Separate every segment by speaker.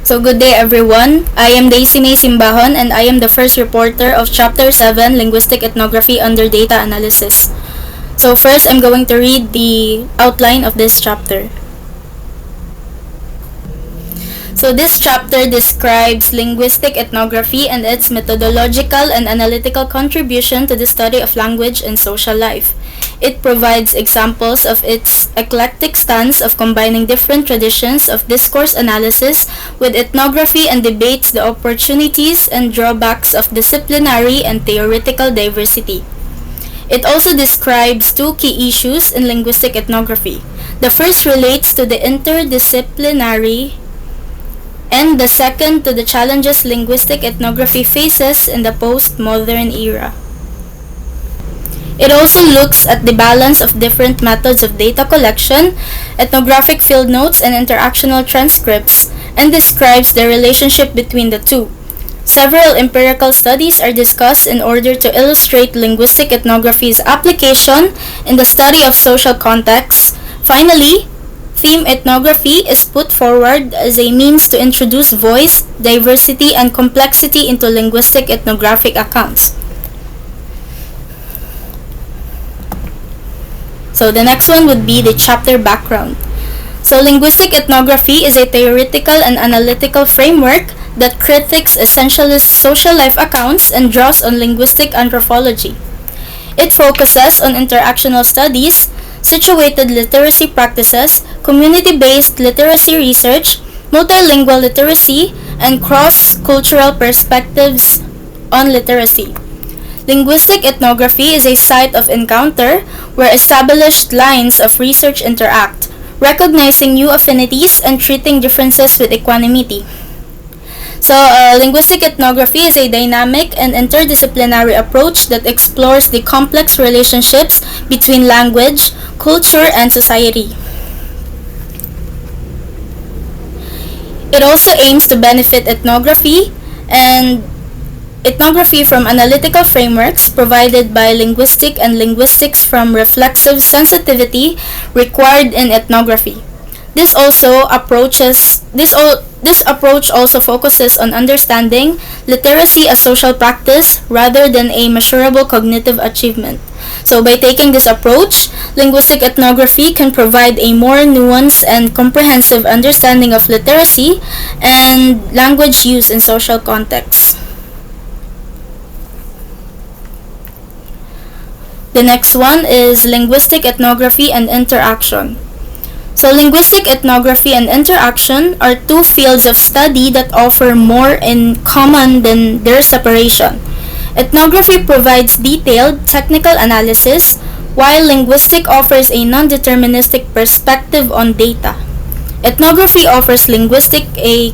Speaker 1: So good day everyone. I am Daisy May Simbahon and I am the first reporter of Chapter 7 Linguistic Ethnography under Data Analysis. So first I'm going to read the outline of this chapter. So this chapter describes linguistic ethnography and its methodological and analytical contribution to the study of language and social life. It provides examples of its eclectic stance of combining different traditions of discourse analysis with ethnography and debates the opportunities and drawbacks of disciplinary and theoretical diversity. It also describes two key issues in linguistic ethnography. The first relates to the interdisciplinary and the second to the challenges linguistic ethnography faces in the postmodern era. It also looks at the balance of different methods of data collection, ethnographic field notes, and interactional transcripts, and describes the relationship between the two. Several empirical studies are discussed in order to illustrate linguistic ethnography's application in the study of social contexts. Finally, theme ethnography is put forward as a means to introduce voice, diversity, and complexity into linguistic ethnographic accounts. So the next one would be the chapter background. So linguistic ethnography is a theoretical and analytical framework that critiques essentialist social life accounts and draws on linguistic anthropology. It focuses on interactional studies, situated literacy practices, community-based literacy research, multilingual literacy, and cross-cultural perspectives on literacy. Linguistic ethnography is a site of encounter where established lines of research interact, recognizing new affinities and treating differences with equanimity. So, linguistic ethnography is a dynamic and interdisciplinary approach that explores the complex relationships between language, culture, and society. It also aims to benefit ethnography from analytical frameworks provided by linguistic and linguistics from reflexive sensitivity required in ethnography. This approach also focuses on understanding literacy as social practice rather than a measurable cognitive achievement. So by taking this approach, linguistic ethnography can provide a more nuanced and comprehensive understanding of literacy and language use in social contexts. The next one is linguistic ethnography and interaction. So linguistic ethnography and interaction are two fields of study that offer more in common than their separation. Ethnography provides detailed technical analysis, while linguistic offers a non-deterministic perspective on data. Ethnography offers linguistic a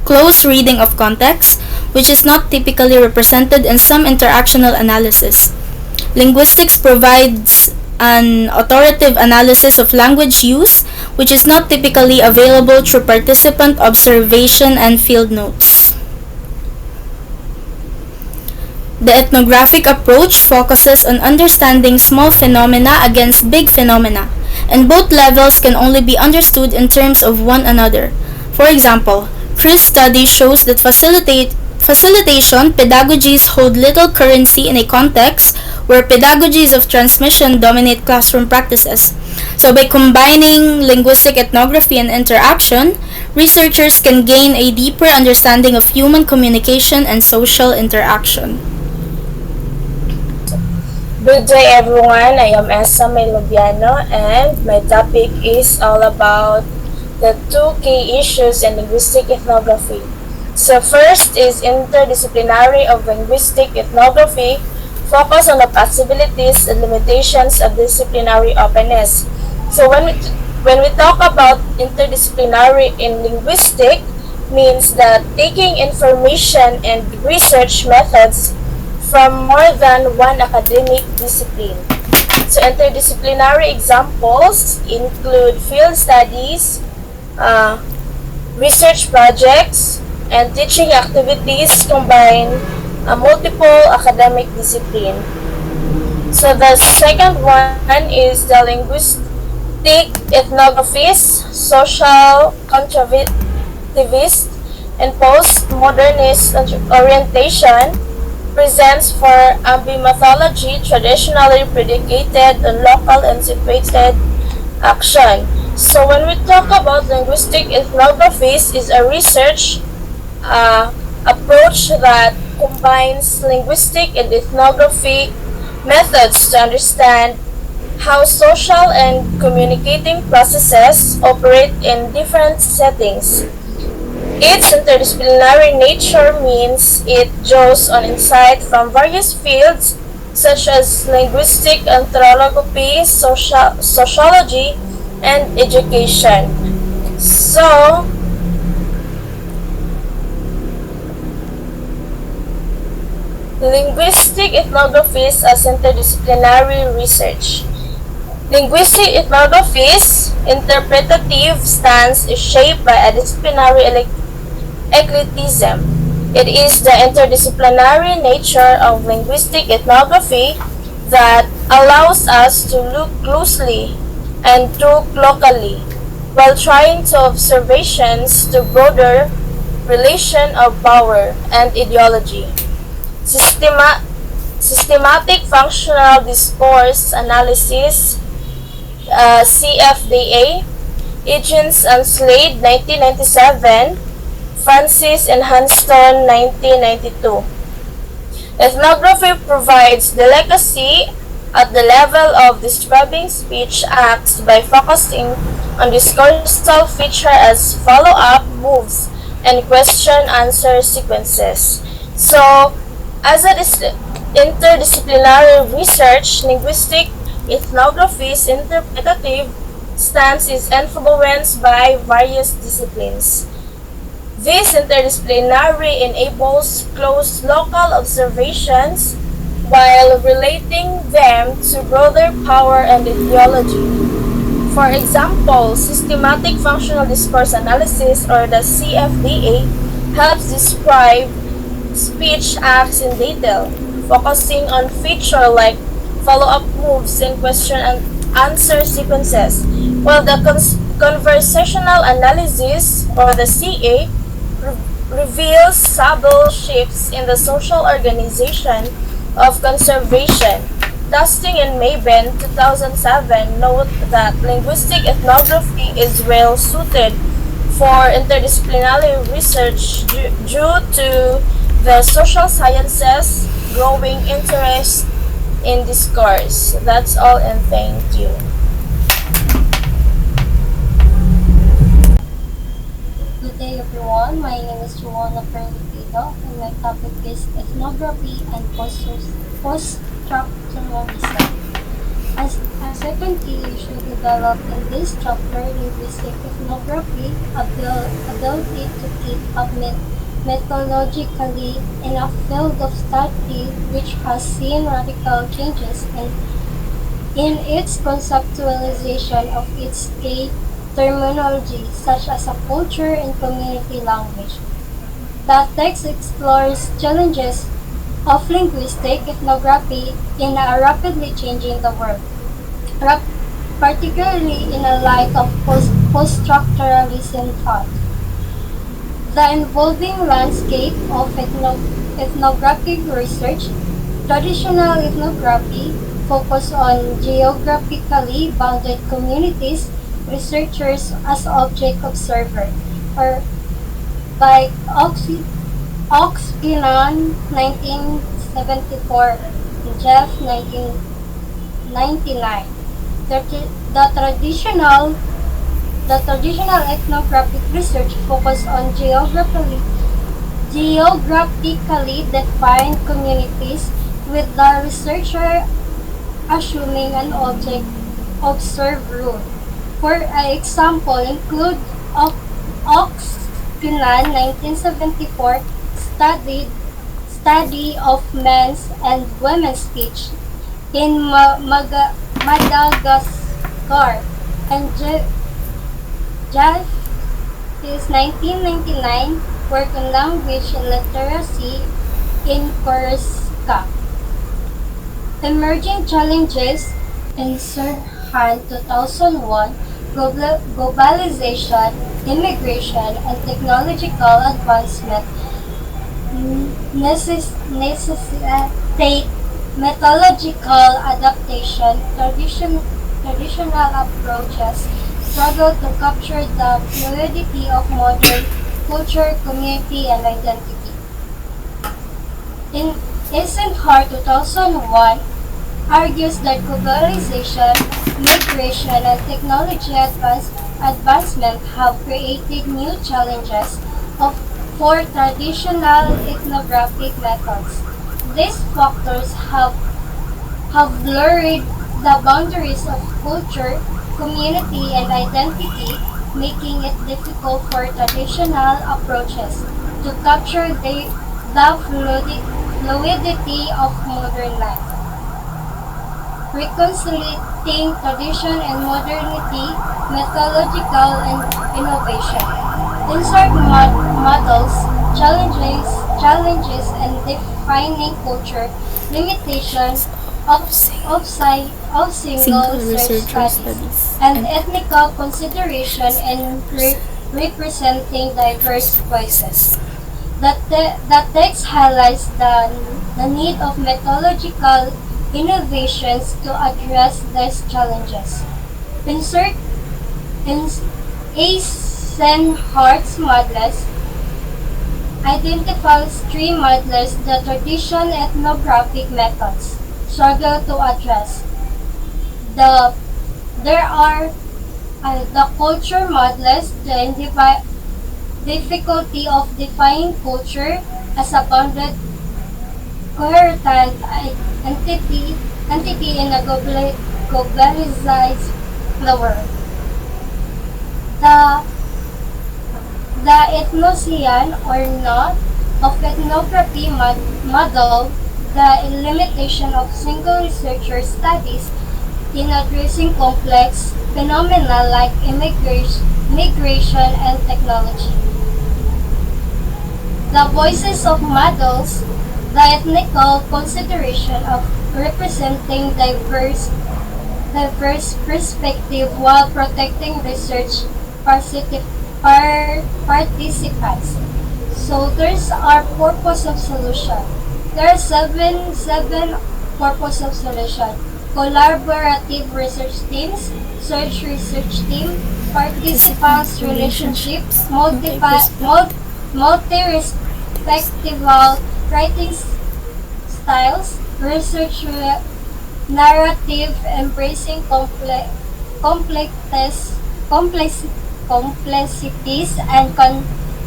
Speaker 1: close reading of context, which is not typically represented in some interactional analysis. Linguistics provides an authoritative analysis of language use, which is not typically available through participant observation and field notes. The ethnographic approach focuses on understanding small phenomena against big phenomena, and both levels can only be understood in terms of one another. For example, Chris' study shows that facilitation pedagogies hold little currency in a context where pedagogies of transmission dominate classroom practices. So by combining linguistic ethnography and interaction, researchers can gain a deeper understanding of human communication and social interaction.
Speaker 2: Good day everyone, I am Esa Melobiano and my topic is all about the two key issues in linguistic ethnography. So first is interdisciplinary of linguistic ethnography, focus on the possibilities and limitations of disciplinary openness. So when we talk about interdisciplinary in linguistic, means that taking information and research methods from more than one academic discipline. So interdisciplinary examples include field studies, research projects, and teaching activities combine multiple academic discipline. So the second one is the linguistic ethnographies, social constructivist and postmodernist orientation, presents for ambimethodology traditionally predicated on local and situated action. So when we talk about linguistic ethnographies, is a research approach that combines linguistic and ethnography methods to understand how social and communicating processes operate in different settings. Its interdisciplinary nature means it draws on insight from various fields such as linguistic, anthropology, sociology, and education. So, linguistic ethnographies as interdisciplinary research. Linguistic ethnography's interpretative stance is shaped by a disciplinary eclecticism. It is the interdisciplinary nature of linguistic ethnography that allows us to look closely and look locally while trying to observations to broader relation of power and ideology. Systematic functional discourse analysis, CFDA, Higgins and Slade 1997, Francis and Hanston 1992. Ethnography provides delicacy at the level of describing speech acts by focusing on discursal feature as follow-up moves and question-answer sequences. So, as an interdisciplinary research, linguistic ethnography's interpretative stance is influenced by various disciplines. This interdisciplinary enables close local observations while relating them to broader power and ideology. For example, systematic functional discourse analysis, or the CFDA, helps describe speech acts in detail, focusing on feature like follow-up moves and question and answer sequences, while the conversational analysis, or the CA, reveals subtle shifts in the social organization of conservation. Dusting and Maben 2007 note that linguistic ethnography is well suited for interdisciplinary research due to the social sciences' growing interest in discourse. That's all, and thank you.
Speaker 3: Good day everyone, my name is Joanna Perlipido and my topic is ethnography and post-structuralism. As a second key issue developed in this chapter, linguistic ethnography, ability to keep up methodologically in a field of study which has seen radical changes in its conceptualization of its key terminology, such as a culture and community language. The text explores challenges of linguistic ethnography in a rapidly changing the world, particularly in a light of post-structuralism thought. The evolving landscape of ethnographic research. Traditional ethnography focus on geographically bounded communities, researchers as object observer, or by Oxkinan 1974 and Jeff 1999. The traditional ethnographic research focus on geographically defined communities, with the researcher assuming an object observed rule. For example, include Oxkinan 1974 study of men's and women's speech in Madagascar, and Jeff is 1999 work on language and literacy in Corsica. Emerging challenges in Serhan 2001 globalization, immigration, and technological advancement necessitate methodological adaptation. Traditional approaches struggle to capture the fluidity of modern culture, community, and identity. In Eisenhower 2001 argues that globalization, migration, and technology advancement have created new challenges for traditional ethnographic methods. These factors have blurred the boundaries of culture, community, and identity, making it difficult for traditional approaches to capture the fluidity of modern life. Reconciliating tradition and modernity, methodological and innovation. Insert models, challenges and defining culture, limitation of single research studies, and ethnical consideration in representing diverse voices. The text highlights the need of methodological innovations to address these challenges. Insert in Eisenhardt's models identifies three models the traditional ethnographic methods struggle to address. There are the culture models, the difficulty of defining culture as a bounded, coherent entity in a globalized world. The the ethnosian or not of ethnography model the limitation of single researcher studies in addressing complex phenomena like migration and technology. The voices of models, the ethnical consideration of representing diverse perspective while protecting research participants. So there's our purpose of solution. There are seven purpose of solution. Collaborative research teams, search research team, participants relationships, multi-respectable writing styles, research narrative embracing complexities and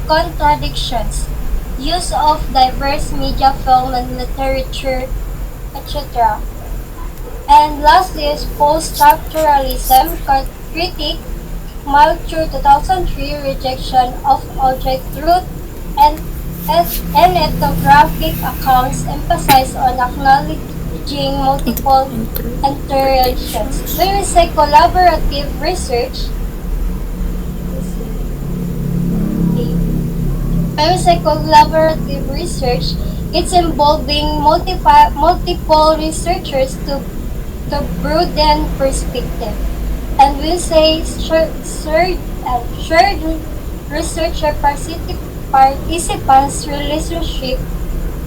Speaker 3: contradictions, use of diverse media, film and literature, etc. And lastly is post-structuralism critique, Malthus 2003 rejection of object truth and ethnographic accounts emphasize on acknowledging multiple interactions. When we say collaborative research, it's involving multiple researchers to broaden perspective. And we say shared researcher participants relationship,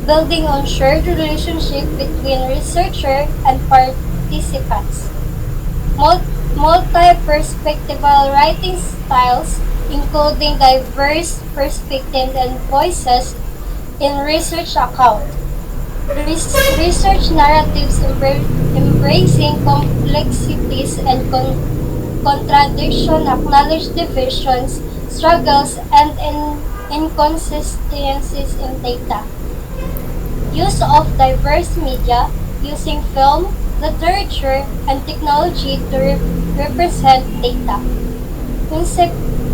Speaker 3: building on shared relationship between researcher and participants. Multi-perspectival writing styles, including diverse perspectives and voices in research account. Research narratives embracing complexities and contradiction, acknowledge divisions, struggles, and inconsistencies in data. Use of diverse media, using film, literature, and technology to represent data.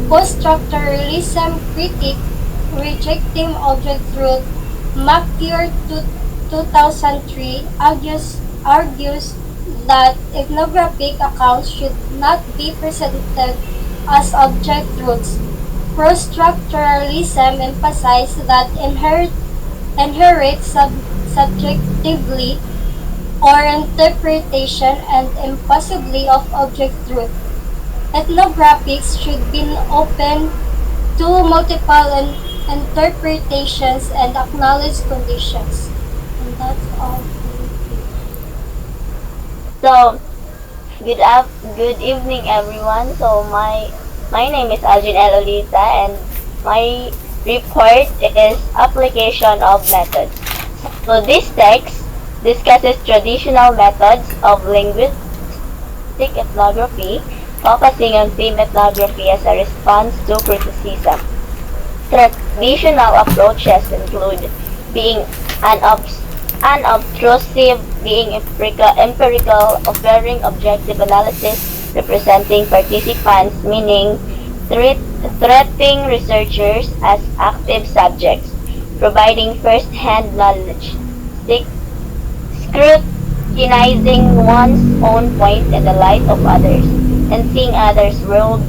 Speaker 3: Post-structuralism critique, rejecting object truth, Macure 2003 argues that ethnographic accounts should not be presented as object truths. Post-structuralism emphasizes that inherent subjectively or interpretation and impossibly of object truth. Ethnographics should be open to multiple interpretations and acknowledged conditions. And that's all.
Speaker 4: So, good evening, everyone. So, my name is Alvin Elolita, and my report is application of methods. So, this text discusses traditional methods of linguistic ethnography, focusing on theme ethnography as a response to criticism. Traditional approaches include being unobtrusive, being empirical, offering objective analysis, representing participants, meaning treating researchers as active subjects, providing first-hand knowledge, scrutinizing one's own point in the light of others, and seeing others' worlds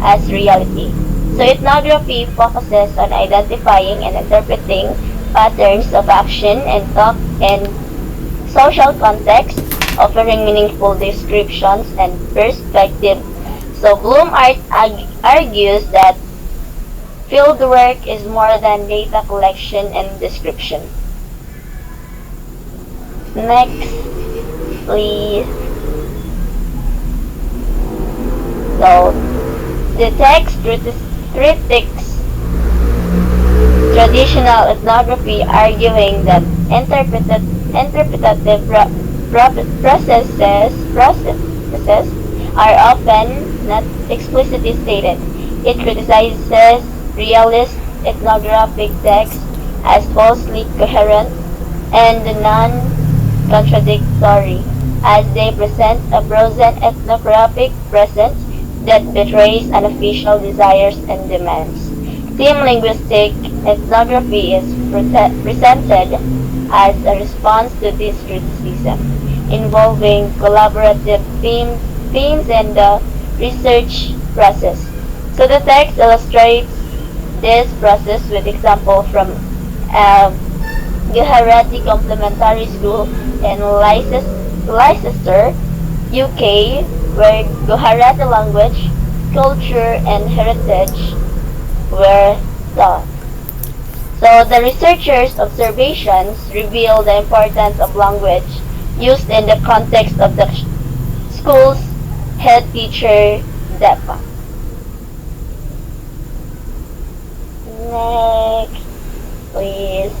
Speaker 4: as reality. So ethnography focuses on identifying and interpreting patterns of action and thought in social context, offering meaningful descriptions and perspective. So Bloom argues that fieldwork is more than data collection and description. Next, please. So, the text critics traditional ethnography, arguing that interpretative processes are often not explicitly stated. It criticizes realist ethnographic texts as falsely coherent and non-contradictory, as they present a frozen ethnographic presence that betrays unofficial desires and demands. Theme linguistic ethnography is presented as a response to this criticism, involving collaborative themes and the research process. So the text illustrates this process with example from Gujarati Complementary School in Leicester, UK, where Gujarati language, culture, and heritage were taught. So the researchers' observations reveal the importance of language used in the context of the school's head teacher, Depa. Next, please.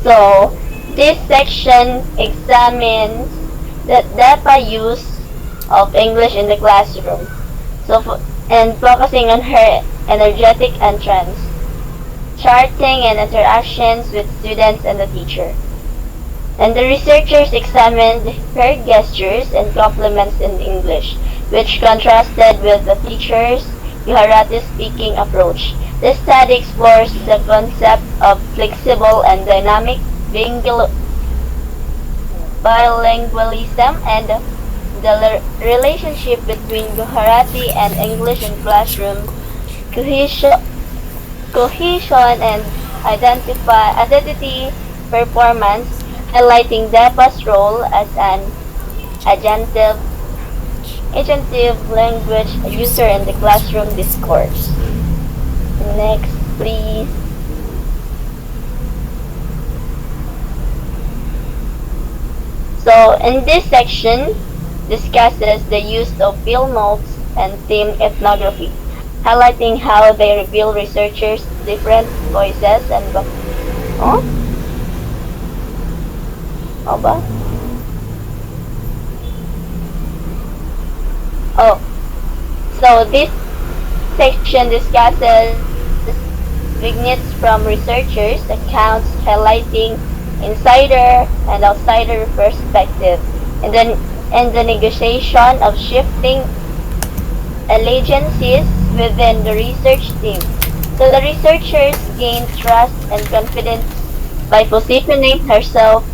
Speaker 4: So, this section examines the data use of English in the classroom. And focusing on her energetic entrance, charting and interactions with students and the teacher. And the researchers examined her gestures and compliments in English, which contrasted with the teacher's Gujarati speaking approach. This study explores the concept of flexible and dynamic bilingualism and the relationship between Gujarati and English in classroom cohesion and identity performance, highlighting DEPA's role as an agentive language user in the classroom discourse. Next, please. So, in this section, discusses the use of field notes and theme ethnography, highlighting how they reveal researchers' different voices and ba? Oh, so this section discusses vignettes from researchers' accounts highlighting insider and outsider perspective, and the negotiation of shifting allegiances within the research team. So the researchers gain trust and confidence by positioning herself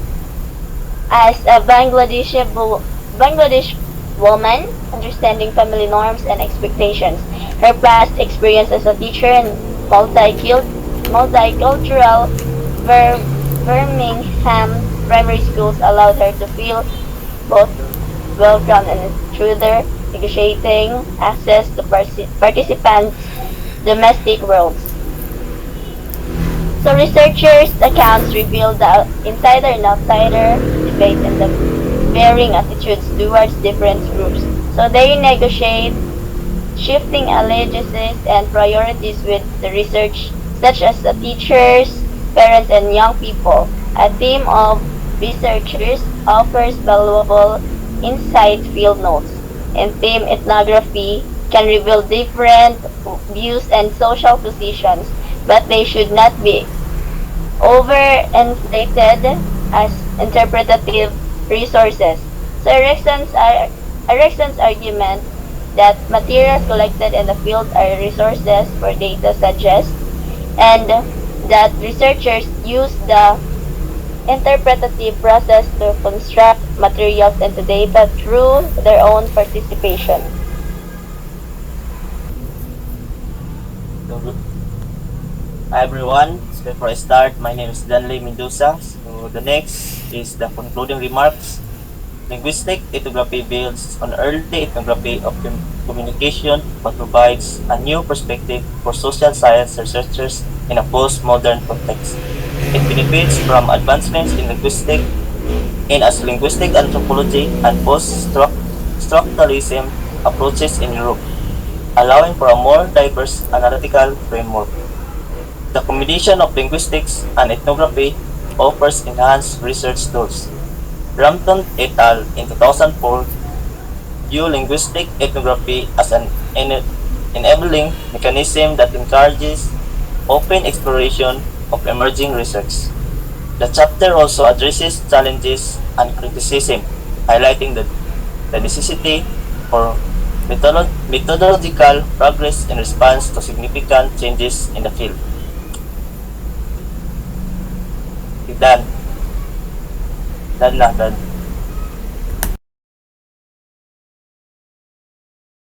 Speaker 4: as a Bangladesh woman, understanding family norms and expectations. Her past experience as a teacher in multicultural Birmingham primary schools allowed her to feel both welcome and intruder, negotiating access to participants' domestic worlds. So researchers' accounts reveal the insider and outsider debate and the varying attitudes towards different groups. So they negotiate shifting allegiances and priorities with the research, such as the teachers, parents, and young people. A team of researchers offers valuable insight field notes, and team ethnography can reveal different views and social positions, but they should not be overinflated as interpretative resources. So Erickson's argument that materials collected in the field are resources for data suggests, and that researchers use the interpretative process to construct materials into data through their own participation.
Speaker 5: So, hi everyone. So before I start, my name is Danley Mendoza. So the next is the concluding remarks. Linguistic ethnography builds on early ethnography of communication but provides a new perspective for social science researchers in a postmodern context. It benefits from advancements in as linguistic anthropology and post-structuralism approaches in Europe, allowing for a more diverse analytical framework. The combination of linguistics and ethnography offers enhanced research tools. Rampton et al. In 2004 view linguistic ethnography as an enabling mechanism that encourages open exploration of emerging research. The chapter also addresses challenges and criticism, highlighting the necessity for methodological progress in response to significant changes in the field. Dan. Dan lang, Dan.